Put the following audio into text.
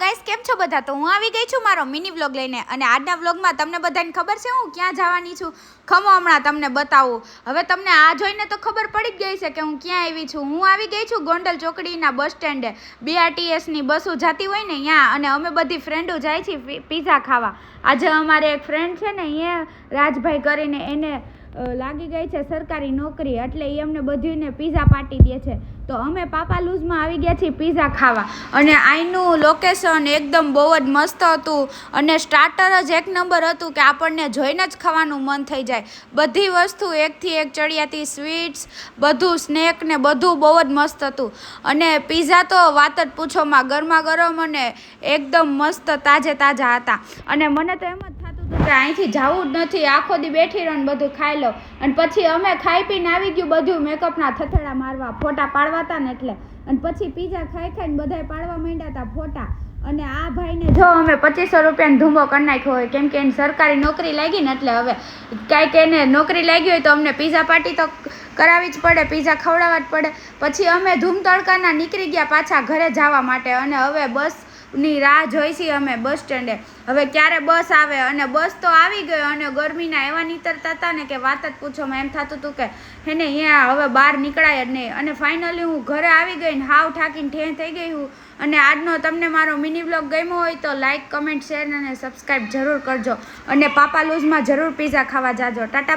Guys, કેમ છો બધા? તો હું આવી ગઈ છું મારો મિની વ્લોગ લઈને અને આજના વ્લોગમાં તમને બધાને ખબર છે હું ક્યાં જવાની છું. ખમો હમણાં તમને બતાવું. હવે તમને આ જોઈને તો ખબર પડી જ ગઈ છે કે હું ક્યાં આવી છું. હું આવી ગઈ છું ગોંડલ ચોકડીના બસ સ્ટેન્ડે. BRTSની બસો જતી હોય ને ત્યાં, અને અમે બધી ફ્રેન્ડો જાય છીએ પીઝા ખાવા. આજે અમારે એક ફ્રેન્ડ છે ને અહીંયા રાજભાઈ કરીને, એને લાગી ગઈ છે સરકારી નોકરી, એટલે એ અમને બધીને પીઝા પાર્ટી દે છે. તો અમે પાપાલુઝમાં આવી ગયા છીએ પીઝા ખાવા, અને અહીંનું લોકેશન એકદમ બહુ જ મસ્ત હતું, અને સ્ટાર્ટર જ એક નંબર હતું કે આપણને જોઈને જ ખાવાનું મન થઈ જાય. બધી વસ્તુ એકથી એક ચડિયાતી, સ્વીટ્સ, બધું સ્નેક ને બધું બહુ જ મસ્ત હતું. અને પીઝા તો વાત જ પૂછોમાં, ગરમા ગરમ અને એકદમ મસ્ત તાજે તાજા હતા. અને મને તો એમ જ થતું હતું કે અહીંથી જવું જ નથી, આખો દી બેઠી રહો ને બધું ખાઈ લો. અને પછી અમે ખાઈ પીને આવી ગયું બધું મેકઅપના થથડા મારવા, ફોટા પાડવા હતા ને એટલે. અને પછી પીઝા ખાઈ ખાઈને બધાય પાડવા માંડ્યા હતા ફોટા. અને આ ભાઈને જો અમે 2500 રૂપિયાનો ધૂમો કરી નાખ્યો હોય, કેમ કે એને સરકારી નોકરી લાગી ને, એટલે હવે કાંઈક એને નોકરી લાગી હોય તો અમને પીઝા પાર્ટી તો કરાવવી જ પડે, પીઝા ખવડાવવા જ પડે. પછી અમે ધૂમ તડકાના નીકળી ગયા પાછા ઘરે જવા માટે, અને હવે બસની રાહ જોઈ છીએ અમે બસ સ્ટેન્ડે. હવે ક્યારે બસ આવે, અને બસ તો આવી ગયો, અને ગરમીના એવા નીતરતા હતા ને કે વાત જ પૂછોમાં. એમ થતું હતું કે હેને અહીંયા હવે બહાર નીકળાય જ નહીં. અને ફાઇનલી હું ઘરે આવી ગઈ ને હાવ ઠાકીને ઠેં થઈ ગઈ હું. અને આજનો તમને મારો મિની વ્લોગ ગમ્યો હોય તો લાઇક, કમેન્ટ, શેર અને સબસ્ક્રાઈબ જરૂર કરજો. અને પાપાલુઝમાં જરૂર પીઝા ખાવા જાજો. ટાટા.